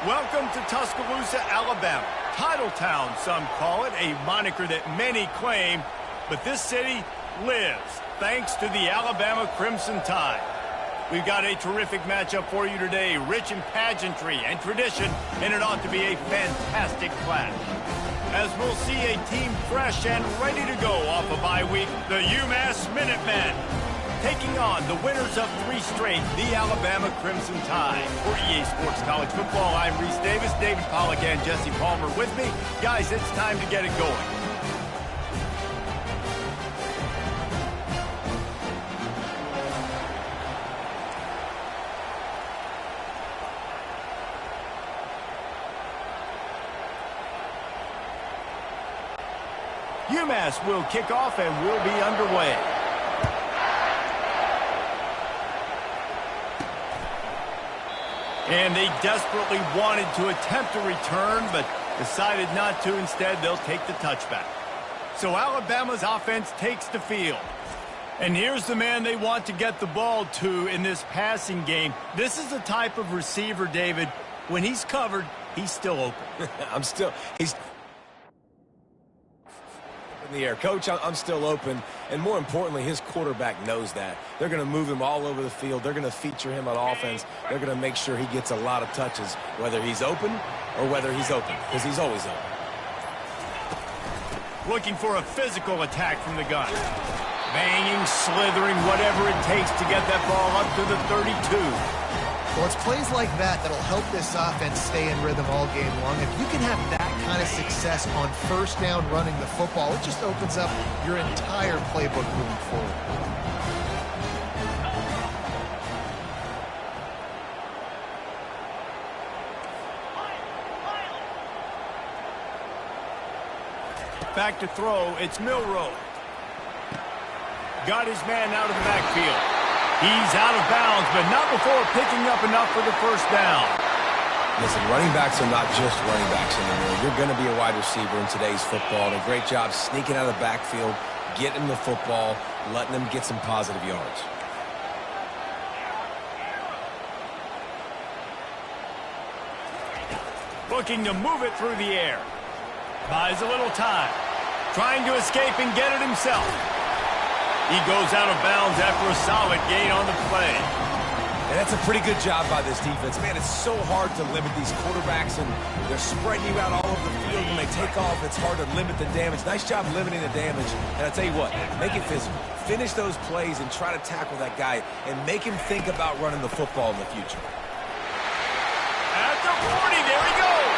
Welcome to Tuscaloosa, Alabama. Titletown, some call it, a moniker that many claim, but this city lives thanks to the Alabama Crimson Tide. We've got a terrific matchup for you today, rich in pageantry and tradition, and it ought to be a fantastic clash. As we'll see a team fresh and ready to go off a bye week, the UMass Minutemen, taking on the winners of 3 straight, the Alabama Crimson Tide. For EA Sports College Football, I'm Reese Davis, David Pollack and Jesse Palmer with me. Guys, it's time to get it going. UMass will kick off and we'll be underway. And they desperately wanted to attempt a return, but decided not to. Instead, they'll take the touchback. So Alabama's offense takes the field. And here's the man they want to get the ball to in this passing game. This is the type of receiver, David, when he's covered, he's still open. He's in the air. Coach, I'm still open, and more importantly, his quarterback knows that. They're going to move him all over the field. They're going to feature him on offense. They're going to make sure he gets a lot of touches, whether he's open or whether he's open, because he's always open. Looking for a physical attack from the gun. Banging, slithering, whatever it takes to get that ball up to the 32. Well, it's plays like that that'll help this offense stay in rhythm all game long. If you can have that kind of success on first down running the football, it just opens up your entire playbook moving forward. Back to throw, it's Milroe. Got his man out of the backfield. He's out of bounds, but not before picking up enough for the first down. Listen, running backs are not just running backs anymore. You're going to be a wide receiver in today's football. And a great job sneaking out of the backfield, getting the football, letting them get some positive yards. Looking to move it through the air. Buys a little time. Trying to escape and get it himself. He goes out of bounds after a solid gain on the play. And that's a pretty good job by this defense. Man, it's so hard to limit these quarterbacks, and they're spreading you out all over the field. When they take off, it's hard to limit the damage. Nice job limiting the damage. And I'll tell you what, make it physical. Finish those plays and try to tackle that guy and make him think about running the football in the future. At the 40, there he goes.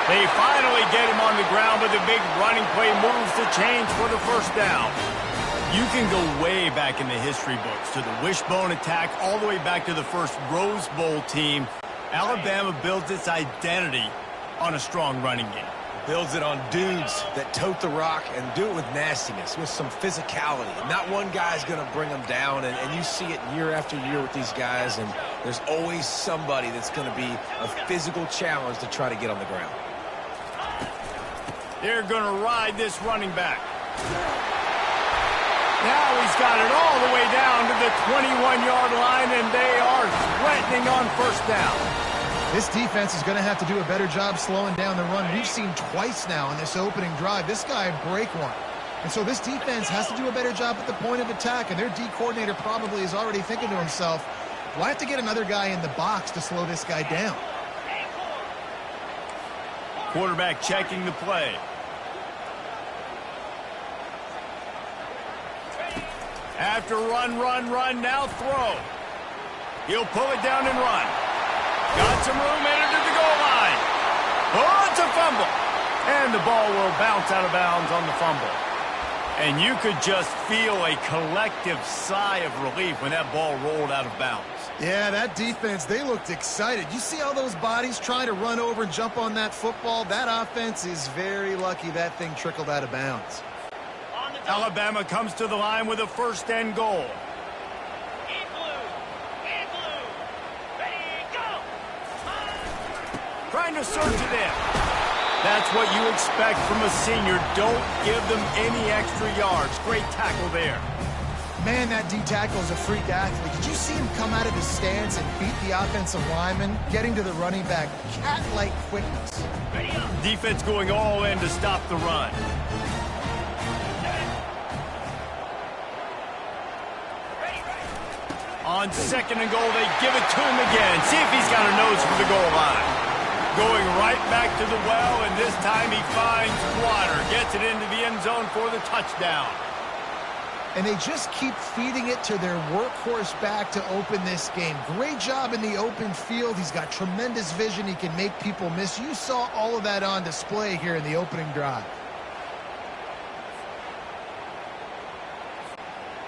They finally get him on the ground, but the big running play moves the chains for the first down. You can go way back in the history books to the wishbone attack, all the way back to the first Rose Bowl team. Alabama builds its identity on a strong running game. Builds it on dudes that tote the rock and do it with nastiness, with some physicality. Not one guy's going to bring them down, and you see it year after year with these guys, and there's always somebody that's going to be a physical challenge to try to get on the ground. They're going to ride this running back. Now he's got it all the way down to the 21-yard line, and they are threatening on first down. This defense is going to have to do a better job slowing down the run. We've seen twice now in this opening drive this guy break one. And so this defense has to do a better job at the point of attack, and their D coordinator probably is already thinking to himself, well, I have to get another guy in the box to slow this guy down. Quarterback checking the play. After run, now throw. He'll pull it down and run. Got some room, entered to the goal line. Oh, it's a fumble. And the ball will bounce out of bounds on the fumble. And you could just feel a collective sigh of relief when that ball rolled out of bounds. Yeah, that defense, they looked excited. You see all those bodies trying to run over and jump on that football? That offense is very lucky that thing trickled out of bounds. Alabama comes to the line with a first and goal. Trying to surge it in. That's what you expect from a senior. Don't give them any extra yards. Great tackle there. Man, that D tackle is a freak athlete. Did you see him come out of his stance and beat the offensive lineman, getting to the running back? Cat-like quickness. Defense going all in to stop the run. On 2nd and goal, they give it to him again. See if he's got a nose for the goal line. Going right back to the well, and this time he finds water. Gets it into the end zone for the touchdown. And they just keep feeding it to their workhorse back to open this game. Great job in the open field. He's got tremendous vision. He can make people miss. You saw all of that on display here in the opening drive.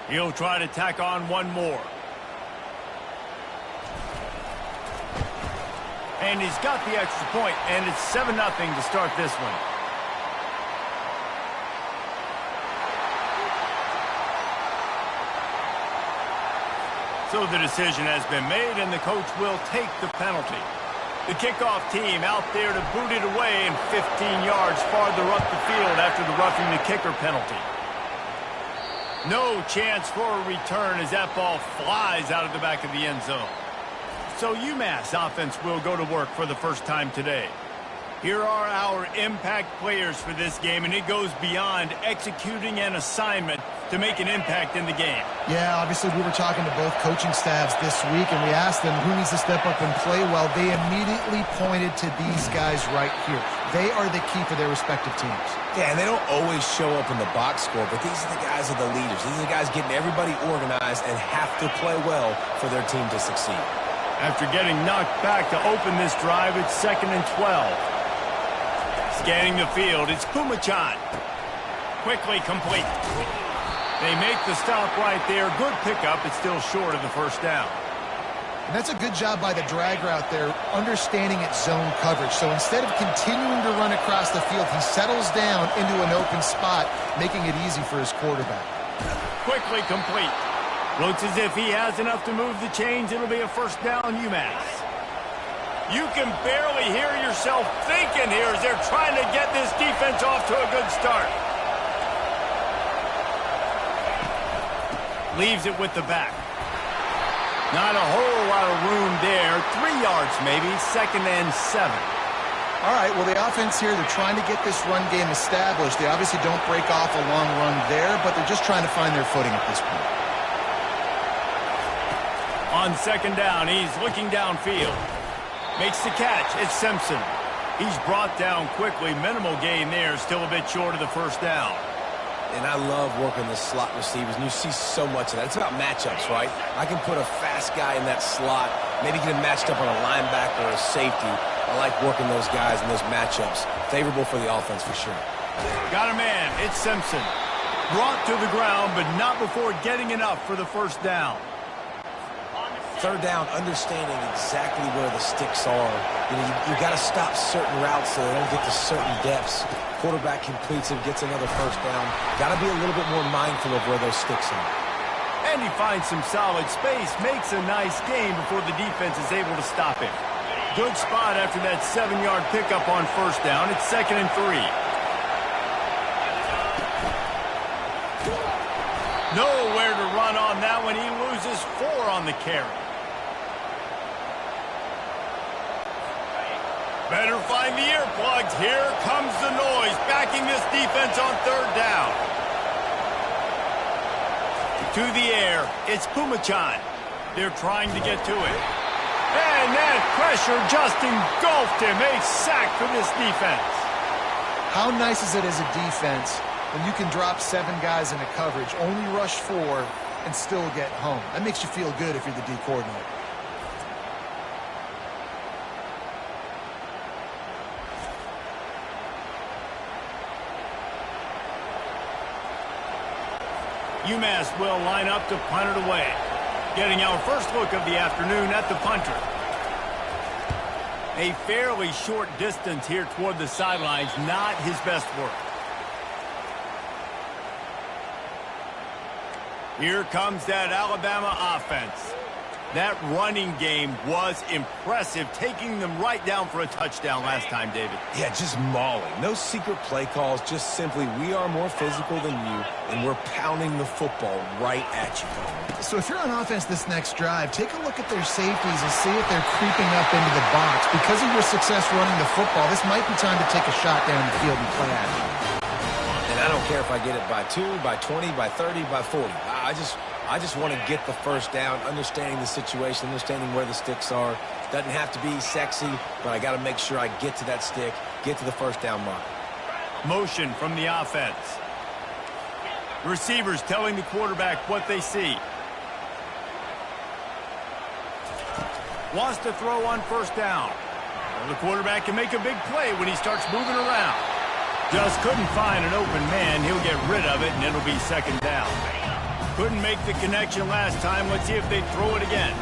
He'll try to tack on one more. And he's got the extra point, and it's 7-0 to start this one. So the decision has been made, and the coach will take the penalty. The kickoff team out there to boot it away, and 15 yards farther up the field after the roughing the kicker penalty. No chance for a return as that ball flies out of the back of the end zone. So UMass offense will go to work for the first time today. Here are our impact players for this game, and it goes beyond executing an assignment to make an impact in the game. Yeah, obviously we were talking to both coaching staffs this week, and we asked them who needs to step up and play well. They immediately pointed to these guys right here. They are the key for their respective teams. Yeah, and they don't always show up in the box score, but these are the guys that are the leaders. These are the guys getting everybody organized and have to play well for their team to succeed. After getting knocked back to open this drive, it's 2nd and 12. Scanning the field, it's Phommachanh. Quickly complete. They make the stop right there. Good pickup. It's still short of the first down. And that's a good job by the drag route there, understanding its zone coverage. So instead of continuing to run across the field, he settles down into an open spot, making it easy for his quarterback. Quickly complete. Looks as if he has enough to move the chains. It'll be a first down, UMass. You can barely hear yourself thinking here as they're trying to get this defense off to a good start. Leaves it with the back. Not a whole lot of room there. 3 yards maybe. 2nd and 7. All right, well, the offense here, they're trying to get this run game established. They obviously don't break off a long run there, but they're just trying to find their footing at this point. On 2nd down, he's looking downfield. Makes the catch. It's Simpson. He's brought down quickly. Minimal gain there. Still a bit short of the first down. And I love working the slot receivers, and you see so much of that. It's about matchups, right? I can put a fast guy in that slot, maybe get him matched up on a linebacker or a safety. I like working those guys in those matchups. Favorable for the offense for sure. Got a man. It's Simpson. Brought to the ground, but not before getting enough for the first down. 3rd down, understanding exactly where the sticks are. You got to stop certain routes so they don't get to certain depths. Quarterback completes it, gets another first down. Got to be a little bit more mindful of where those sticks are. And he finds some solid space, makes a nice gain before the defense is able to stop him. Good spot after that 7-yard pickup on first down. It's 2nd and 3. Nowhere to run on that one. He loses 4 on the carry. Better find the earplugs. Here comes the noise, backing this defense on 3rd down. To the air, it's Phommachanh. They're trying to get to it. And that pressure just engulfed him. A sack for this defense. How nice is it as a defense when you can drop 7 guys into coverage, only rush 4, and still get home? That makes you feel good if you're the D coordinator. UMass will line up to punt it away. Getting our first look of the afternoon at the punter. A fairly short distance here toward the sidelines, not his best work. Here comes that Alabama offense. That running game was impressive, taking them right down for a touchdown last time, David. Yeah, just mauling. No secret play calls, just simply we are more physical than you, and we're pounding the football right at you. So if you're on offense this next drive, take a look at their safeties and see if they're creeping up into the box. Because of your success running the football, this might be time to take a shot down the field and play at it. And I don't care if I get it by 2, by 20, by 30, by 40. I just want to get the first down, understanding the situation, understanding where the sticks are. Doesn't have to be sexy, but I got to make sure I get to that stick, get to the first down mark. Motion from the offense. The receivers telling the quarterback what they see. Wants to throw on first down. Well, the quarterback can make a big play when he starts moving around. Just couldn't find an open man. He'll get rid of it, and it'll be second down. Couldn't make the connection last time. Let's see if they throw it again.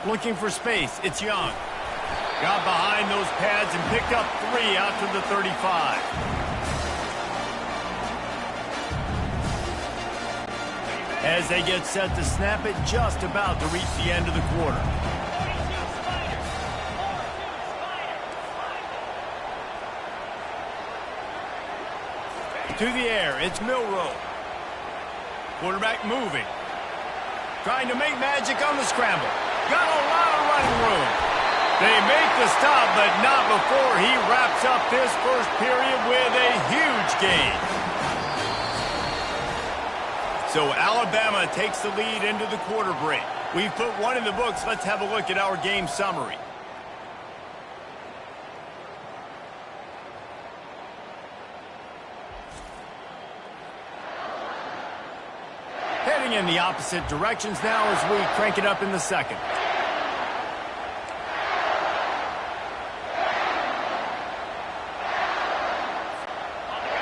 Looking for space. It's Young. Got behind those pads and picked up 3 out to the 35. As they get set to snap it, just about to reach the end of the quarter. To the air, it's Milroe. Quarterback moving. Trying to make magic on the scramble. Got a lot of running room. They make the stop, but not before he wraps up this first period with a huge gain. So Alabama takes the lead into the quarter break. We've put one in the books. Let's have a look at our game summary. Heading in the opposite directions now as we crank it up in the second.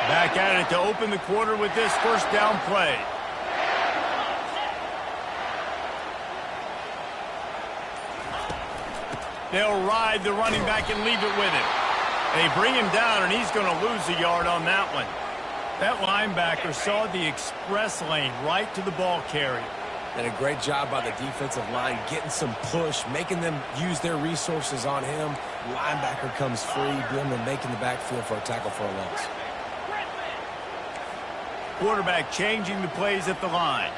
Back at it to open the quarter with this first down play. They'll ride the running back and leave it with him. They bring him down, and he's going to lose a yard on that one. That linebacker saw the express lane right to the ball carrier. And a great job by the defensive line, getting some push, making them use their resources on him. Linebacker comes free, Blimmer making the backfield for a tackle for a loss. Quarterback changing the plays at the line.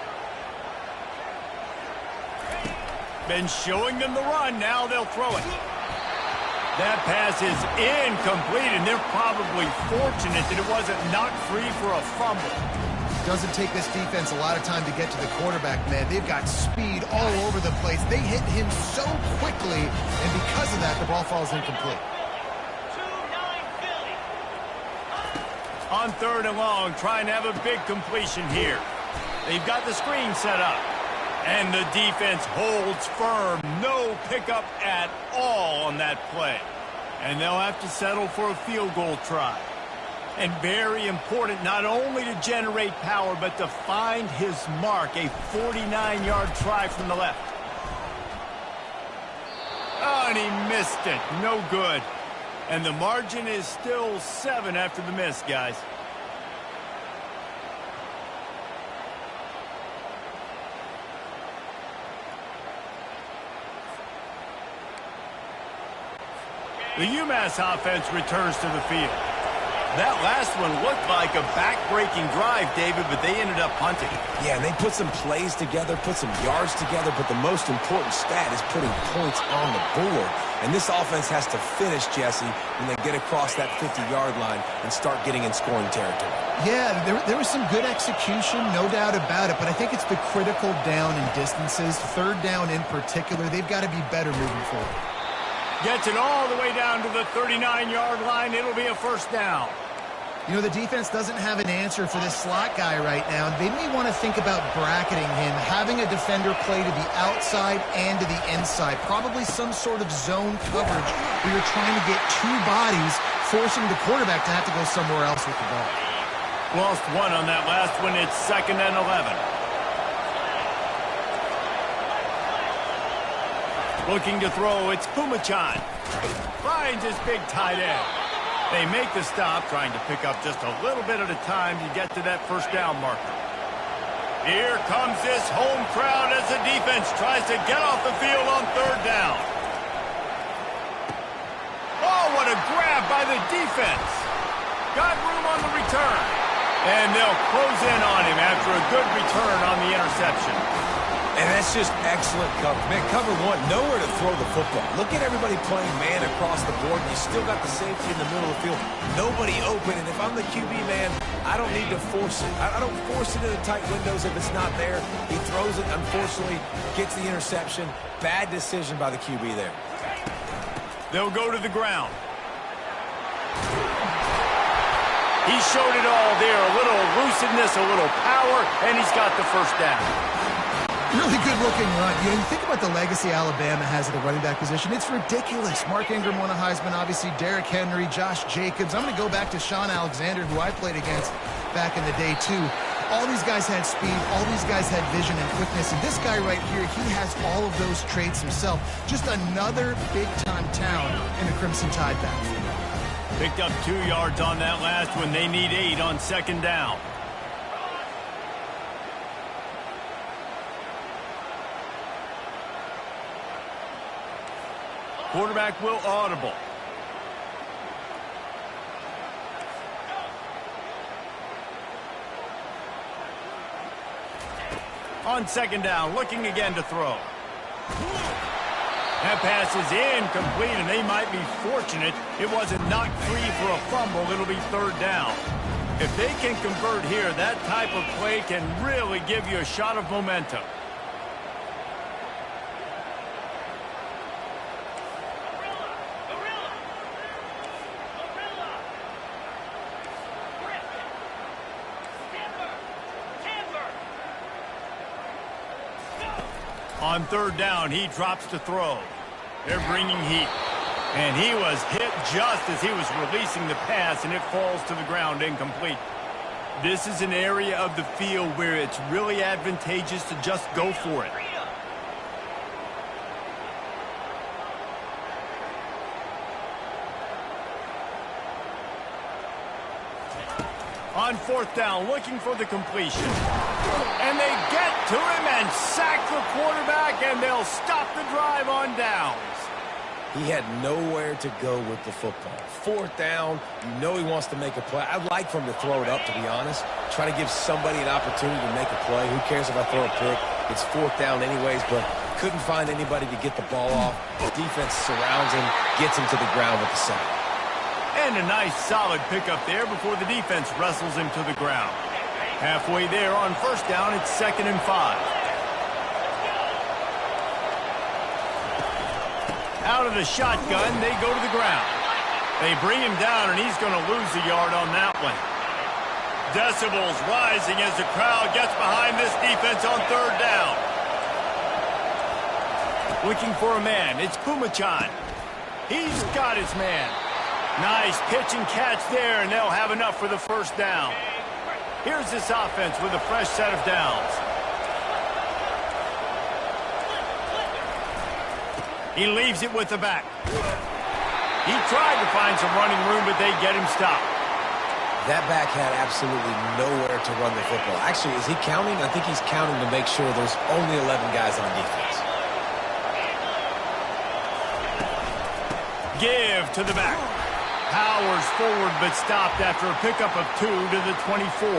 Been showing them the run. Now they'll throw it. That pass is incomplete, and they're probably fortunate that it wasn't knocked free for a fumble. Doesn't take this defense a lot of time to get to the quarterback, man. They've got speed all over the place. They hit him so quickly, and because of that, the ball falls incomplete. On third and long, trying to have a big completion here. They've got the screen set up. And the defense holds firm. No pickup at all on that play. And they'll have to settle for a field goal try. And very important not only to generate power, but to find his mark. A 49-yard try from the left. Oh, and he missed it. No good. And the margin is still 7 after the miss, guys. The UMass offense returns to the field. That last one looked like a back-breaking drive, David, but they ended up punting. Yeah, and they put some plays together, put some yards together, but the most important stat is putting points on the board. And this offense has to finish, Jesse, when they get across that 50-yard line and start getting in scoring territory. Yeah, there was some good execution, no doubt about it, but I think it's the critical down and distances, third down in particular. They've got to be better moving forward. Gets it all the way down to the 39-yard line. It'll be a first down. You know, the defense doesn't have an answer for this slot guy right now. They may want to think about bracketing him, having a defender play to the outside and to the inside. Probably some sort of zone coverage where you're trying to get 2 bodies, forcing the quarterback to have to go somewhere else with the ball. Lost 1 on that last one. It's 2nd and 11. Looking to throw, it's Pumachan. Finds his big tight end. They make the stop, trying to pick up just a little bit at a time to get to that first down marker. Here comes this home crowd as the defense tries to get off the field on third down. Oh, what a grab by the defense. Got room on the return. And they'll close in on him after a good return on the interception. And that's just excellent coverage. Man, cover one, nowhere to throw the football. Look at everybody playing man across the board. You still got the safety in the middle of the field. Nobody open. And if I'm the QB, man, I don't need to force it. I don't force it into tight windows if it's not there. He throws it, unfortunately, gets the interception. Bad decision by the QB there. They'll go to the ground. He showed it all there. A little elusiveness, a little power, and he's got the first down. Really good-looking run. You think about the legacy Alabama has at the running back position. It's ridiculous. Mark Ingram won a Heisman, obviously. Derrick Henry, Josh Jacobs. I'm going to go back to Sean Alexander, who I played against back in the day, too. All these guys had speed. All these guys had vision and quickness. And this guy right here, he has all of those traits himself. Just another big-time talent in the Crimson Tide backfield. Picked up 2 yards on that last one. They need 8 on second down. Quarterback will audible. On second down, looking again to throw. That pass is incomplete, and they might be fortunate it wasn't knocked free for a fumble. It'll be third down. If they can convert here, that type of play can really give you a shot of momentum. On third down, he drops to throw. They're bringing heat. And he was hit just as he was releasing the pass, and it falls to the ground incomplete. This is an area of the field where it's really advantageous to just go for it. On fourth down, looking for the completion. And they get to him and sack the quarterback, and they'll stop the drive on downs. He had nowhere to go with the football. Fourth down, you know he wants to make a play. I'd like for him to throw it up, to be honest. Try to give somebody an opportunity to make a play. Who cares if I throw a pick? It's fourth down anyways, but couldn't find anybody to get the ball off. The defense surrounds him, gets him to the ground with the sack. And a nice solid pickup there before the defense wrestles him to the ground. Halfway there on first down, it's 2nd and 5. Out of the shotgun, they go to the ground. They bring him down, and he's going to lose a yard on that one. Decibels rising as the crowd gets behind this defense on third down. Looking for a man. It's Pumachan. He's got his man. Nice pitch and catch there, and they'll have enough for the first down. Here's this offense with a fresh set of downs. He leaves it with the back. He tried to find some running room, but they get him stopped. That back had absolutely nowhere to run the football. Actually, is he counting? I think he's counting to make sure there's only 11 guys on defense. Give to the back. Powers forward, but stopped after a pickup of 2 to the 24.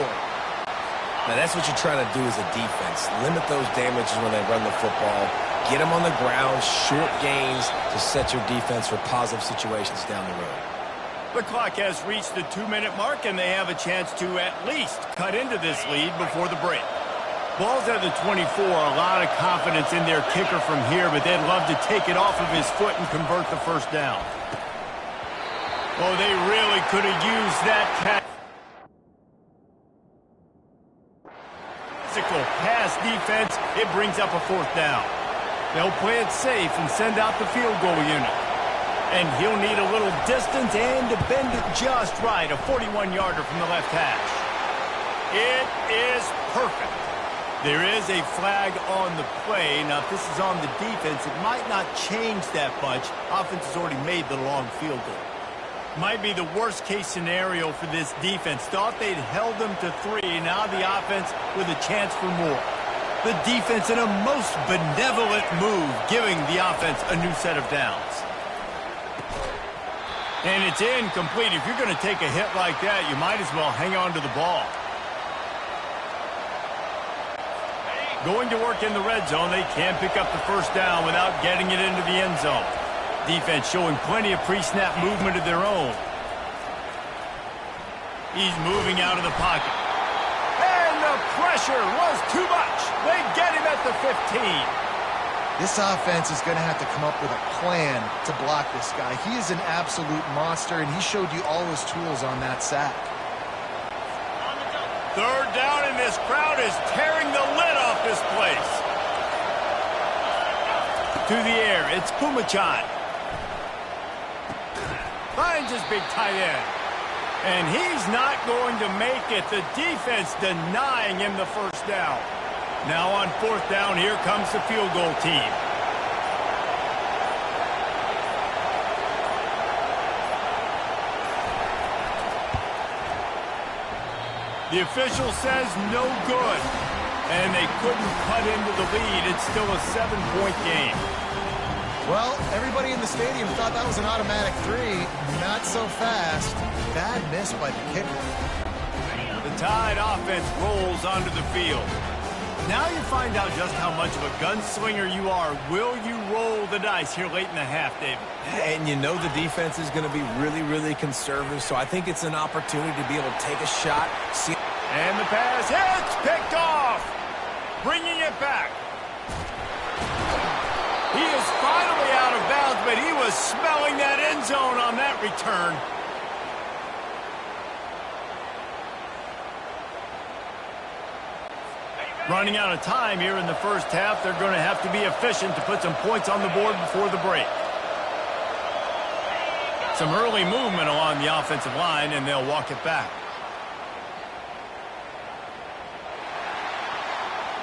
Now, that's what you're trying to do as a defense. Limit those damages when they run the football. Get them on the ground, short gains to set your defense for positive situations down the road. The clock has reached the 2-minute mark, and they have a chance to at least cut into this lead before the break. Ball's at the 24. A lot of confidence in their kicker from here, but they'd love to take it off of his foot and convert the first down. Oh, they really could have used that tactical pass defense. It brings up a fourth down. They'll play it safe and send out the field goal unit. And he'll need a little distance and to bend it just right. A 41-yarder from the left hash. It is perfect. There is a flag on the play. Now, if this is on the defense, it might not change that much. Offense has already made the long field goal. Might be the worst-case scenario for this defense. Thought they'd held them to 3. Now the offense with a chance for more. The defense in a most benevolent move, giving the offense a new set of downs. And it's incomplete. If you're going to take a hit like that, you might as well hang on to the ball. Going to work in the red zone, they can't pick up the first down without getting it into the end zone. Defense showing plenty of pre-snap movement of their own. He's moving out of the pocket. And the pressure was too much. They get him at the 15. This offense is going to have to come up with a plan to block this guy. He is an absolute monster, and he showed you all his tools on that sack. Third down, and this crowd is tearing the lid off this place. To the air, it's Phommachanh. Finds his big tight end. And he's not going to make it. The defense denying him the first down. Now on fourth down, here comes the field goal team. The official says no good. And they couldn't cut into the lead. It's still a 7-point game. Well, everybody in the stadium thought that was an automatic 3. Not so fast. Bad miss by the kicker. The Tide offense rolls onto the field. Now you find out just how much of a gunslinger you are. Will you roll the dice here late in the half, David? And you know the defense is going to be really, really conservative, so I think it's an opportunity to be able to take a shot. And the pass hits, picked off. Bringing it back. He is finally out of bounds, but he was smelling that end zone on that return. Running out of time here in the first half. They're going to have to be efficient to put some points on the board before the break. Some early movement along the offensive line, and they'll walk it back.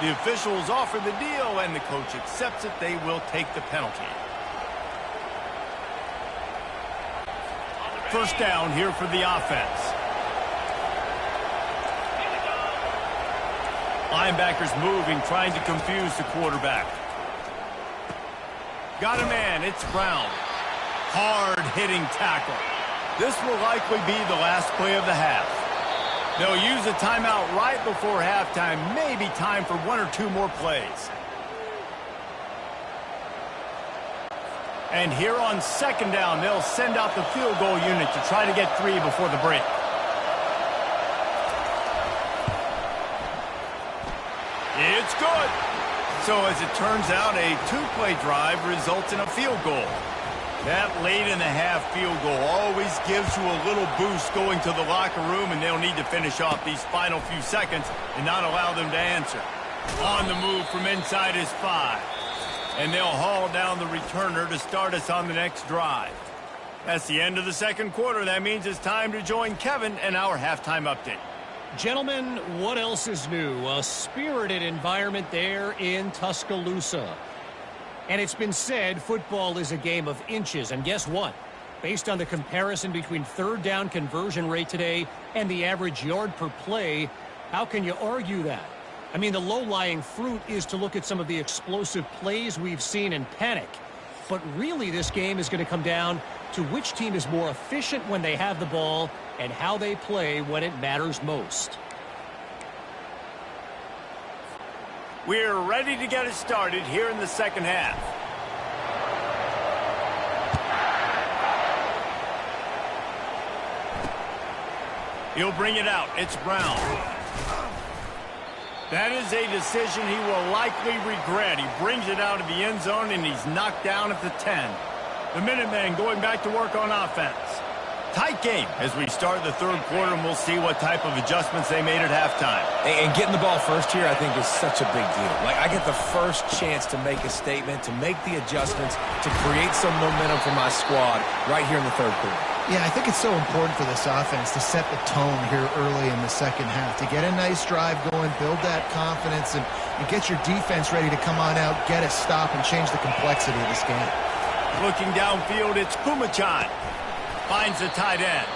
The officials offer the deal, and the coach accepts it. They will take the penalty. First down here for the offense. Linebackers moving, trying to confuse the quarterback. Got a man, it's Brown. Hard-hitting tackle. This will likely be the last play of the half. They'll use a timeout right before halftime, maybe time for 1 or 2 more plays. And here on second down, they'll send out the field goal unit to try to get 3 before the break. It's good. So as it turns out, a 2-play drive results in a field goal. That late in the half field goal always gives you a little boost going to the locker room, and they'll need to finish off these final few seconds and not allow them to answer. On the move from inside is 5. And they'll haul down the returner to start us on the next drive. That's the end of the second quarter. That means it's time to join Kevin and our halftime update. Gentlemen, what else is new? A spirited environment there in Tuscaloosa. And it's been said football is a game of inches. And guess what? Based on the comparison between third down conversion rate today and the average yard per play, how can you argue that? I mean, the low-lying fruit is to look at some of the explosive plays we've seen and panic. But really, this game is going to come down to which team is more efficient when they have the ball and how they play when it matters most. We're ready to get it started here in the second half. He'll bring it out. It's Brown. That is a decision he will likely regret. He brings it out of the end zone, and he's knocked down at the 10. The Minutemen going back to work on offense. Tight game as we start the third quarter, and we'll see what type of adjustments they made at halftime. And getting the ball first here, I think, is such a big deal. Like, I get the first chance to make a statement, to make the adjustments, to create some momentum for my squad right here in the third quarter. Yeah, I think it's so important for this offense to set the tone here early in the second half, to get a nice drive going, build that confidence, and get your defense ready to come on out, get a stop, and change the complexity of this game. Looking downfield, it's Phommachanh. finds the tight end.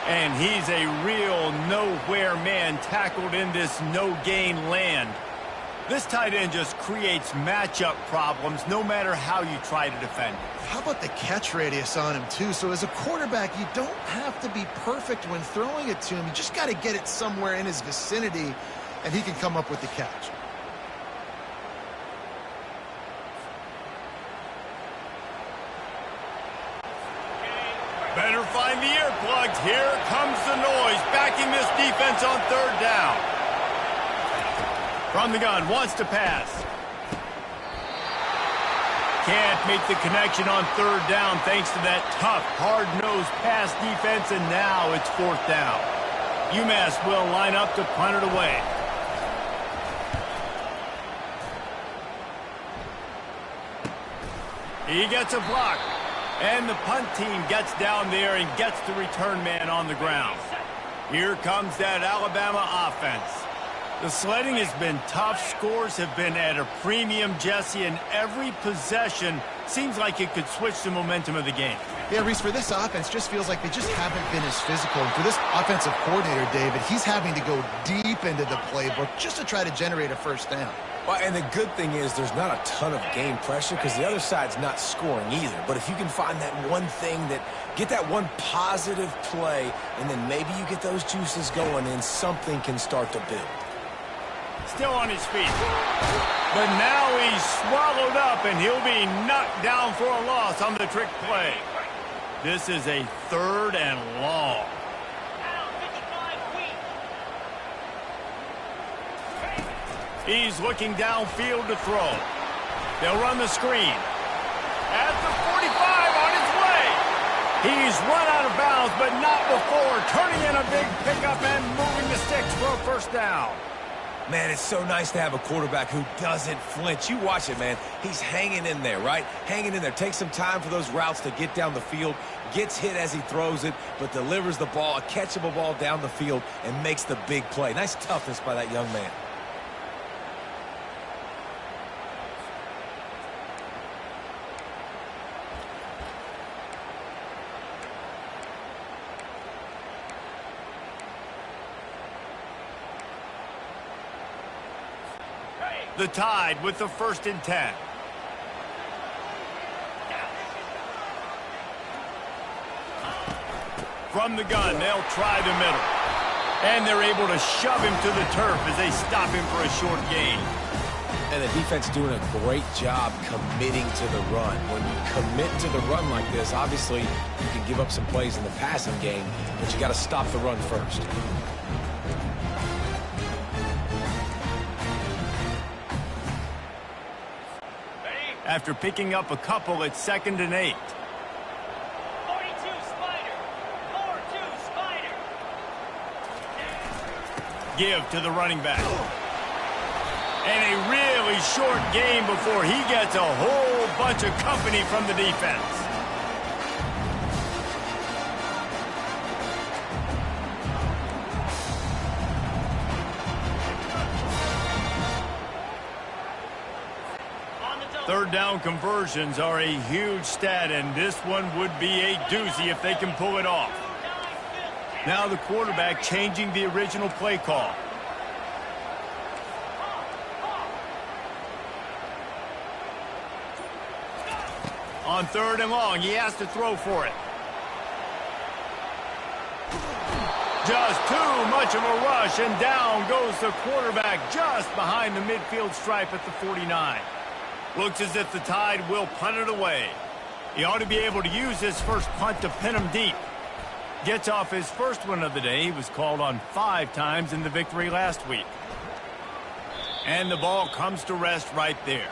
And he's a real nowhere man tackled in this no-gain land. This tight end just creates matchup problems no matter how you try to defend it. How about the catch radius on him, too? So as a quarterback, you don't have to be perfect when throwing it to him. You just got to get it somewhere in his vicinity, and he can come up with the catch. Better find the earplugs. Here comes the noise, backing this defense on third down. From the gun, wants to pass. Can't make the connection on third down thanks to that tough, hard-nosed pass defense, and now it's fourth down. UMass will line up to punt it away. He gets a block. And the punt team gets down there and gets the return man on the ground. Here comes that Alabama offense. The sledding has been tough. Scores have been at a premium, Jesse, and every possession seems like it could switch the momentum of the game. Yeah, Reese, for this offense, just feels like they just haven't been as physical. And for this offensive coordinator, David, he's having to go deep into the playbook just to try to generate a first down. Well, and the good thing is there's not a ton of game pressure because the other side's not scoring either. But if you can find that one thing get that one positive play, and then maybe you get those juices going, and something can start to build. Still on his feet. But now he's swallowed up, and he'll be knocked down for a loss on the trick play. This is a third and long. He's looking downfield to throw. They'll run the screen. At the 45 on his way. He's run out of bounds, but not before turning in a big pickup and moving the sticks for a first down. Man, it's so nice to have a quarterback who doesn't flinch. You watch it, man. He's hanging in there, right? Hanging in there. Takes some time for those routes to get down the field. Gets hit as he throws it, but delivers the ball, a catchable ball down the field, and makes the big play. Nice toughness by that young man. The Tide with the 1st and 10. From the gun, they'll try the middle. And they're able to shove him to the turf as they stop him for a short gain. And the defense doing a great job committing to the run. When you commit to the run like this, obviously you can give up some plays in the passing game, but you got to stop the run first. After picking up a couple, it's 2nd and 8. 42 Spider. 4-2 Spider. Give to the running back. And a really short game before he gets a whole bunch of company from the defense. Third down conversions are a huge stat, and this one would be a doozy if they can pull it off. Now the quarterback changing the original play call. On 3rd and long, he has to throw for it. Just too much of a rush, and down goes the quarterback just behind the midfield stripe at the 49. Looks as if the Tide will punt it away. He ought to be able to use his first punt to pin him deep. Gets off his first one of the day. He was called on 5 times in the victory last week. And the ball comes to rest right there.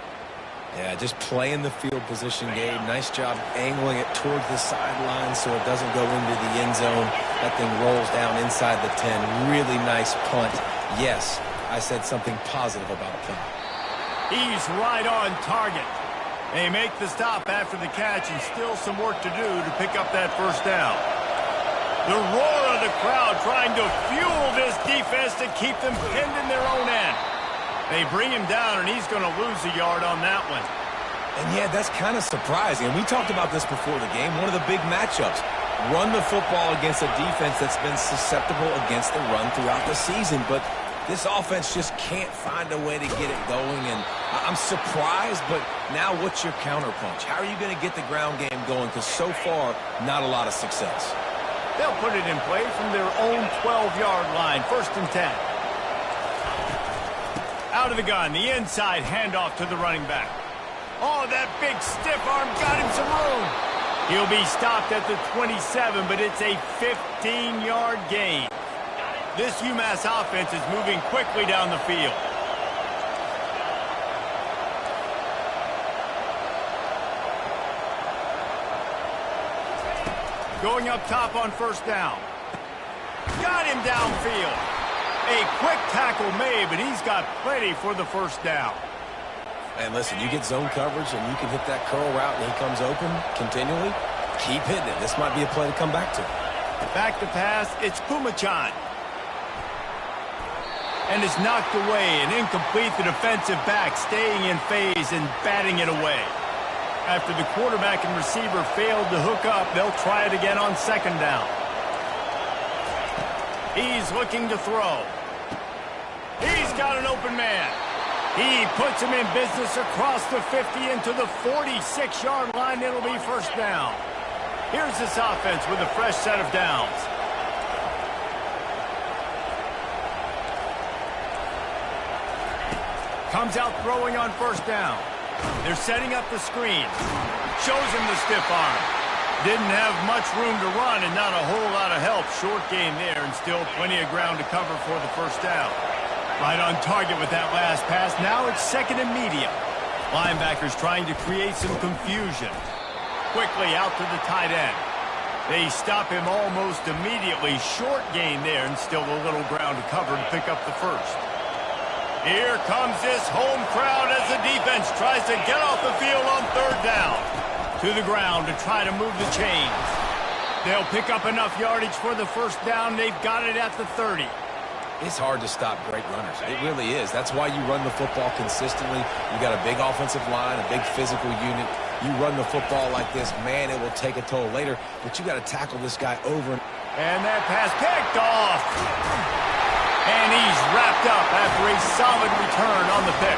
Yeah, just playing the field position game. Nice job angling it towards the sideline so it doesn't go into the end zone. That thing rolls down inside the 10. Really nice punt. Yes, I said something positive about him. He's right on target. They make the stop after the catch, and still some work to do to pick up that first down. The roar of the crowd trying to fuel this defense to keep them pinned in their own end. They bring him down, and he's going to lose a yard on that one. And yeah, that's kind of surprising. And we talked about this before the game. One of the big matchups. run the football against a defense that's been susceptible against the run throughout the season. But this offense just can't find a way to get it going. And I'm surprised, but now what's your counterpunch? How are you going to get the ground game going? Because so far, not a lot of success. They'll put it in play from their own 12-yard line. 1st and 10. Out of the gun, the inside handoff to the running back. Oh, that big stiff arm got him some room. He'll be stopped at the 27, but it's a 15-yard gain. This UMass offense is moving quickly down the field. Going up top on 1st down. Got him downfield. A quick tackle made, but he's got plenty for the 1st down. And listen, you get zone coverage and you can hit that curl route and he comes open continually. Keep hitting it. This might be a play to come back to. Back to pass, it's Pumachan. And it's knocked away and incomplete. The defensive back staying in phase and batting it away. After the quarterback and receiver failed to hook up, they'll try it again on 2nd down. He's looking to throw. He's got an open man. He puts him in business across the 50 into the 46-yard line. It'll be 1st down. Here's this offense with a fresh set of downs. Comes out throwing on 1st down. They're setting up the screen. Shows him the stiff arm. Didn't have much room to run and not a whole lot of help. Short gain there and still plenty of ground to cover for the 1st down. Right on target with that last pass. Now it's 2nd and medium. Linebackers trying to create some confusion. Quickly out to the tight end. They stop him almost immediately. Short gain there and still a little ground to cover to pick up the 1st. Here comes this home crowd as the defense tries to get off the field on 3rd down. To the ground to try to move the chains. They'll pick up enough yardage for the 1st down. They've got it at the 30. It's hard to stop great runners. It really is. That's why you run the football consistently. You got a big offensive line, a big physical unit. You run the football like this, man, it will take a toll later. But you got to tackle this guy over. And that pass picked off. And he's wrapped up after a solid return on the pick.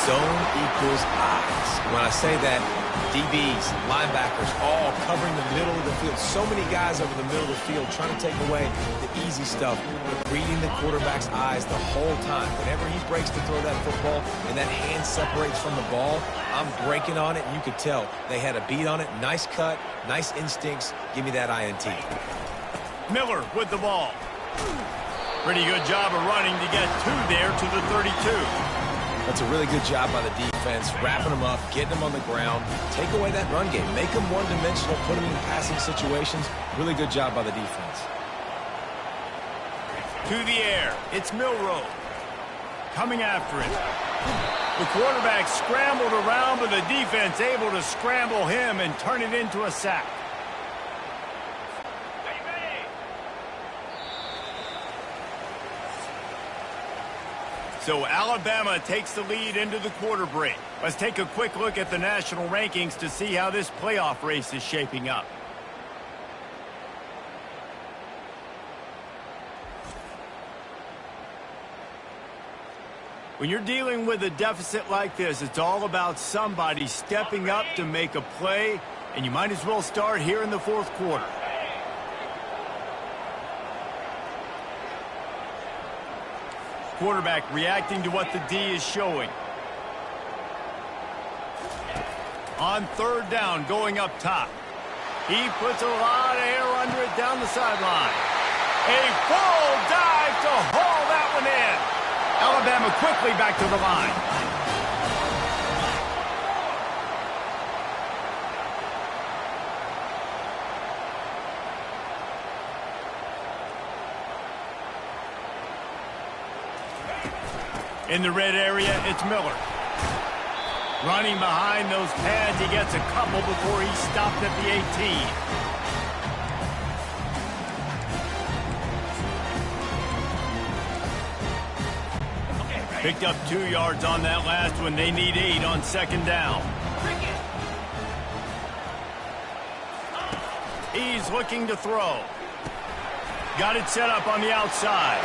Zone equals eyes. When I say that, DBs, linebackers, all covering the middle of the field. So many guys over the middle of the field trying to take away the easy stuff, but reading the quarterback's eyes the whole time. Whenever he breaks to throw that football and that hand separates from the ball, I'm breaking on it, and you could tell they had a beat on it. Nice cut, nice instincts. Give me that INT. Miller with the ball. Pretty good job of running to get 2 there to the 32. That's a really good job by the defense, wrapping them up, getting them on the ground, take away that run game, make them one-dimensional, put them in passing situations. Really good job by the defense. To the air, it's Milroe. Coming after it. The quarterback scrambled around, but the defense able to scramble him and turn it into a sack. So Alabama takes the lead into the quarter break. Let's take a quick look at the national rankings to see how this playoff race is shaping up. When you're dealing with a deficit like this, it's all about somebody stepping up to make a play, and you might as well start here in the 4th quarter. Quarterback reacting to what the D is showing. On 3rd down, going up top. He puts a lot of air under it down the sideline. A full dive to haul that one in. Alabama quickly back to the line. In the red area, it's Miller. Running behind those pads, he gets a couple before he's stopped at the 18. Picked up 2 yards on that last one. They need 8 on 2nd down. He's looking to throw. Got it set up on the outside.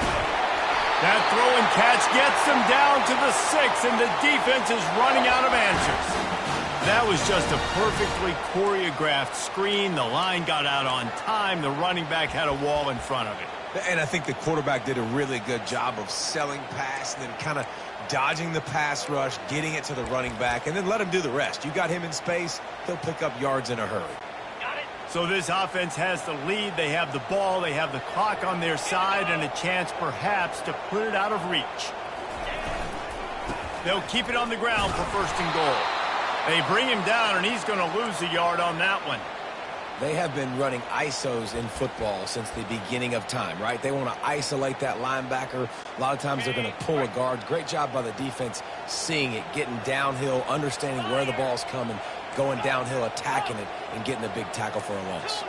That throw and catch gets them down to the 6, and the defense is running out of answers. That was just a perfectly choreographed screen. The line got out on time. The running back had a wall in front of it. And I think the quarterback did a really good job of selling pass and then kind of dodging the pass rush, getting it to the running back, and then let him do the rest. You got him in space, he'll pick up yards in a hurry. So this offense has the lead. They have the ball. They have the clock on their side and a chance perhaps to put it out of reach. They'll keep it on the ground for 1st and goal. They bring him down, and he's going to lose a yard on that one. They have been running ISOs in football since the beginning of time, right? They want to isolate that linebacker. A lot of times they're going to pull a guard. Great job by the defense seeing it, getting downhill, understanding where the ball's coming, going downhill, attacking it, and getting a big tackle for a loss.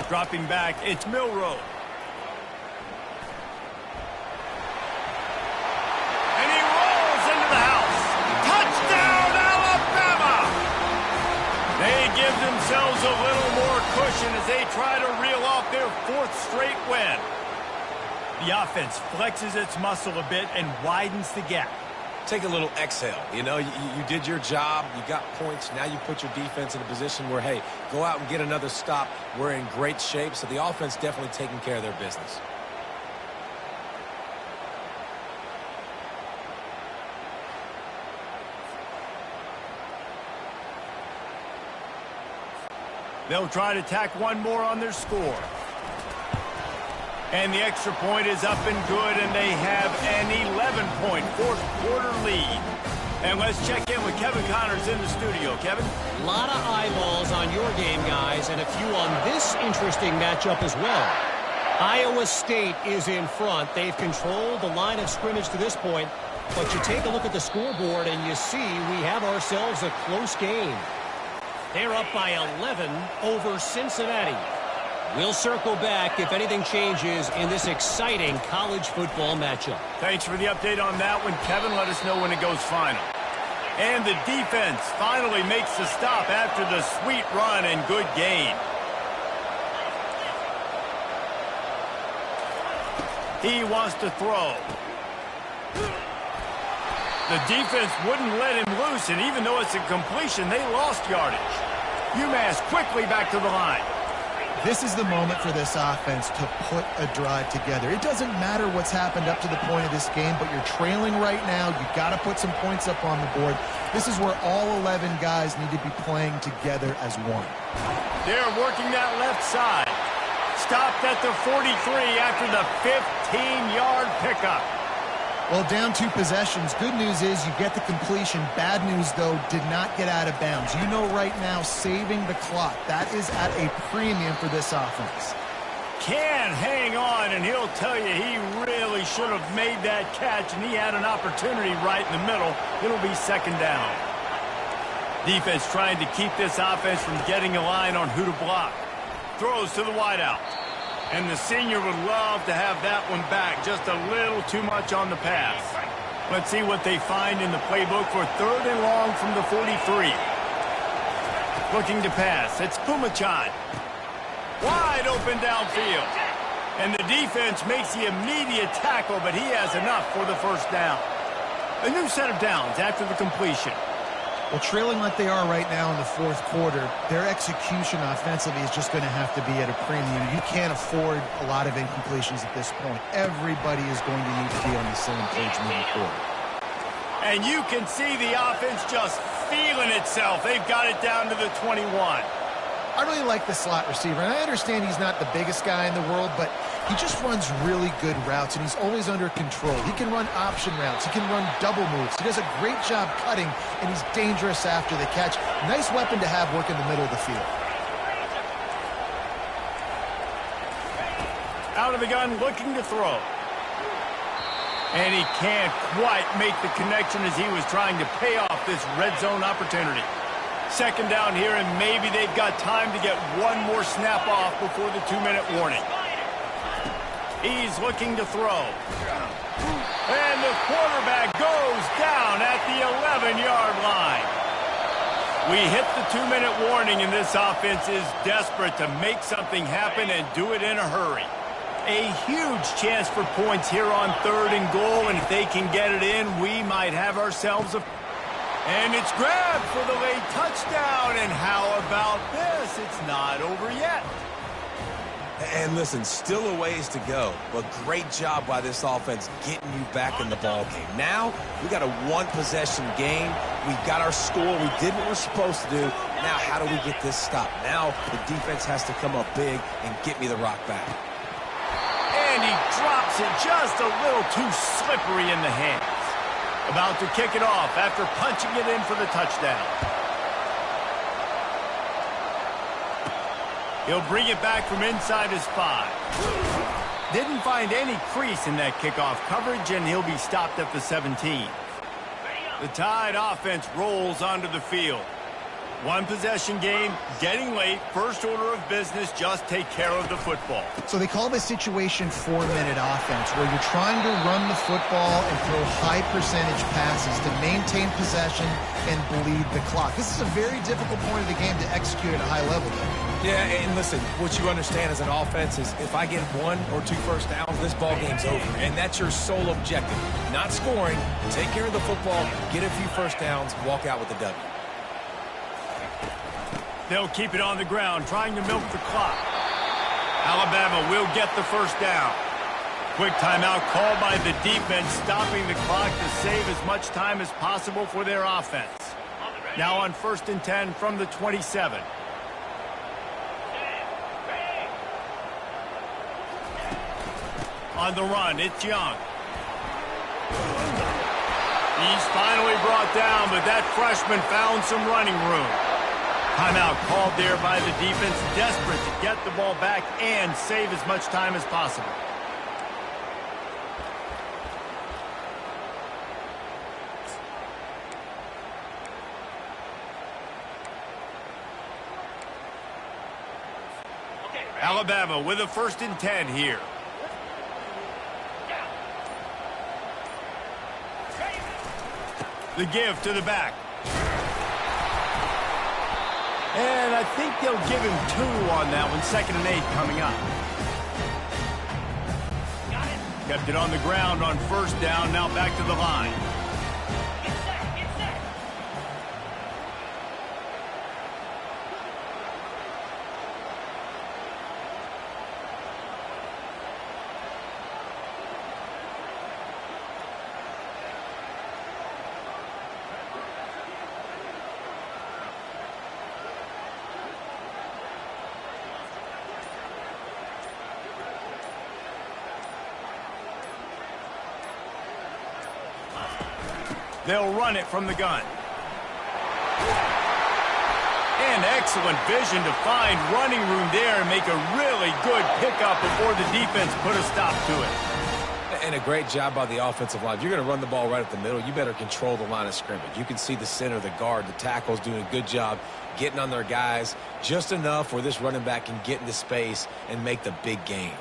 Dropping back, it's Milroe. And he rolls into the house. Touchdown, Alabama! They give themselves a little more cushion as they try to reel off their 4th straight win. The offense flexes its muscle a bit and widens the gap. Take a little exhale. You know, you did your job. You got points. Now you put your defense in a position where, hey, go out and get another stop. We're in great shape. So the offense definitely taking care of their business. They'll try to tack one more on their score. And the extra point is up and good, and they have an 11-point 4th-quarter lead. And let's check in with Kevin Connors in the studio. Kevin? A lot of eyeballs on your game, guys, and a few on this interesting matchup as well. Iowa State is in front. They've controlled the line of scrimmage to this point, but you take a look at the scoreboard, and you see we have ourselves a close game. They're up by 11 over Cincinnati. We'll circle back if anything changes in this exciting college football matchup. Thanks for the update on that one, Kevin. Let us know when it goes final. And the defense finally makes the stop after the sweet run and good gain. He wants to throw. The defense wouldn't let him loose, and even though it's a completion, they lost yardage. UMass quickly back to the line. This is the moment for this offense to put a drive together. It doesn't matter what's happened up to the point of this game, but you're trailing right now. You've got to put some points up on the board. This is where all 11 guys need to be playing together as one. They're working that left side. Stopped at the 43 after the 15-yard pickup. Well, down 2 possessions. Good news is you get the completion. Bad news, though, did not get out of bounds. You know right now, saving the clock. That is at a premium for this offense. Can hang on, and he'll tell you he really should have made that catch, and he had an opportunity right in the middle. It'll be 2nd down. Defense trying to keep this offense from getting a line on who to block. Throws to the wideout. And the senior would love to have that one back. Just a little too much on the pass. Let's see what they find in the playbook for 3rd and long from the 43. Looking to pass. It's Pumachan. Wide open downfield. And the defense makes the immediate tackle, but he has enough for the 1st down. A new set of downs after the completion. Well, trailing like they are right now in the 4th quarter, their execution offensively is just going to have to be at a premium. You can't afford a lot of incompletions at this point. Everybody is going to need to be on the same page moving forward. And you can see the offense just feeling itself. They've got it down to the 21. I really like the slot receiver, and I understand he's not the biggest guy in the world, but he just runs really good routes, and he's always under control. He can run option routes. He can run double moves. He does a great job cutting, and he's dangerous after the catch. Nice weapon to have work in the middle of the field. Out of the gun, looking to throw. And he can't quite make the connection as he was trying to pay off this red zone opportunity. 2nd down here, and maybe they've got time to get one more snap off before the 2-minute warning. He's looking to throw. And the quarterback goes down at the 11-yard line. We hit the 2-minute warning, and this offense is desperate to make something happen and do it in a hurry. A huge chance for points here on 3rd and goal, and if they can get it in, we might have ourselves a... And it's grabbed for the late touchdown, and how about this? It's not over yet. And listen, still a ways to go, but great job by this offense getting you back in the ball game. Now, we got a one-possession game. We got our score. We did what we're supposed to do. Now, how do we get this stopped? Now, the defense has to come up big and get me the rock back. And he drops it just a little too slippery in the hands. About to kick it off after punching it in for the touchdown. He'll bring it back from inside his 5. Didn't find any crease in that kickoff coverage, and he'll be stopped at the 17. The Tide offense rolls onto the field. One-possession game, getting late, first order of business, just take care of the football. So they call this situation 4-minute offense, where you're trying to run the football and throw high-percentage passes to maintain possession and bleed the clock. This is a very difficult point of the game to execute at a high level, though. Yeah, and listen, what you understand as an offense is if I get 1 or 2 first downs, this ball game's over. And that's your sole objective. Not scoring, take care of the football, get a few first downs, walk out with the W. They'll keep it on the ground, trying to milk the clock. Alabama will get the first down. Quick timeout called by the defense, stopping the clock to save as much time as possible for their offense. Now on 1st and 10 from the 27. On the run, it's Young. He's finally brought down, but that freshman found some running room. Timeout called there by the defense, desperate to get the ball back and save as much time as possible. Alabama with a 1st and 10 here. The give to the back. And I think they'll give him 2 on that one. 2nd and 8 coming up. Kept it on the ground on 1st down. Now back to the line. They'll run it from the gun. And excellent vision to find running room there and make a really good pickup before the defense put a stop to it. And a great job by the offensive line. If you're going to run the ball right up the middle, you better control the line of scrimmage. You can see the center, the guard, the tackles doing a good job getting on their guys just enough where this running back can get into space and make the big game.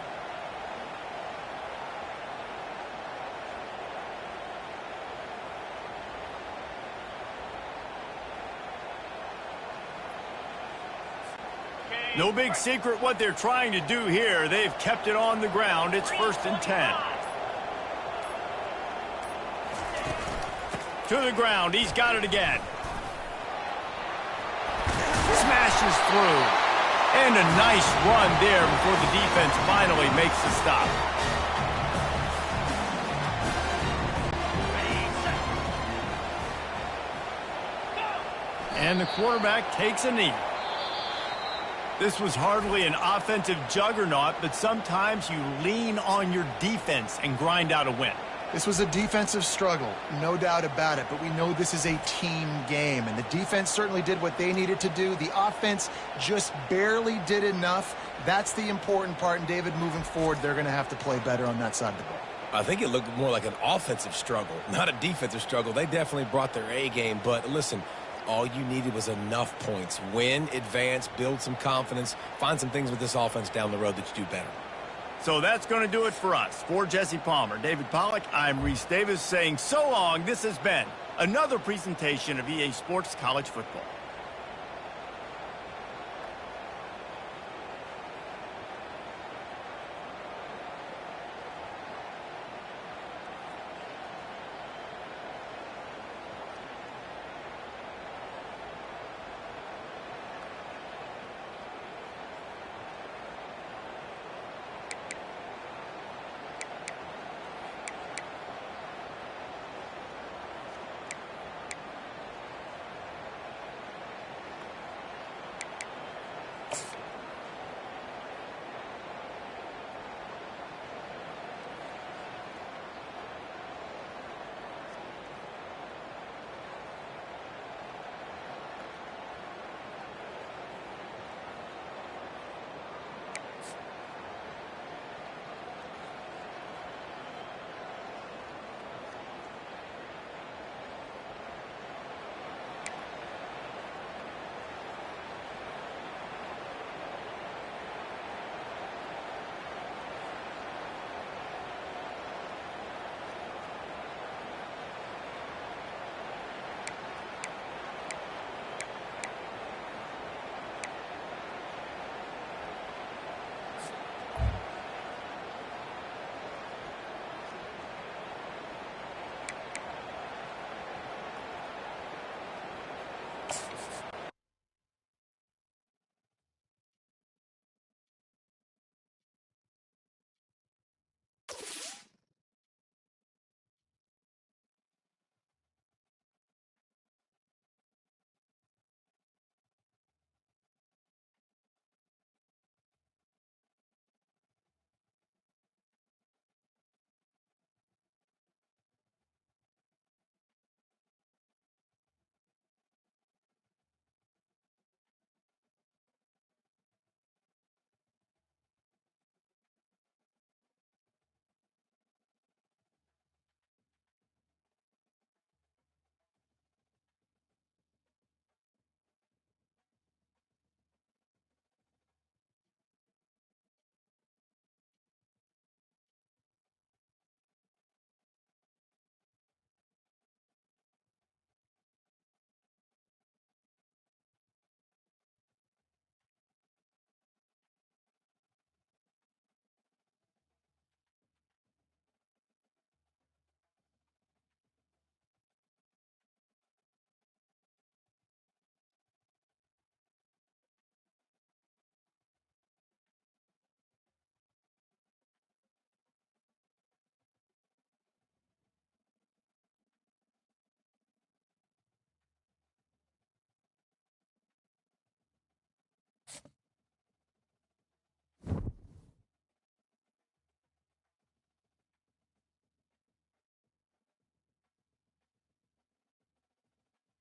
No big secret what they're trying to do here. They've kept it on the ground. It's 1st and 10. To the ground. He's got it again. Smashes through. And a nice run there before the defense finally makes the stop. And the quarterback takes a knee. This was hardly an offensive juggernaut, but sometimes you lean on your defense and grind out a win. This was a defensive struggle, no doubt about it, but we know this is a team game, and the defense certainly did what they needed to do. The offense just barely did enough. That's the important part, and David, moving forward, they're going to have to play better on that side of the ball. I think it looked more like an offensive struggle, not a defensive struggle. They definitely brought their A game, but listen, all you needed was enough points. Win, advance, build some confidence, find some things with this offense down the road that you do better. So that's going to do it for us. For Jesse Palmer, David Pollack, I'm Reese Davis saying so long. This has been another presentation of EA Sports College Football.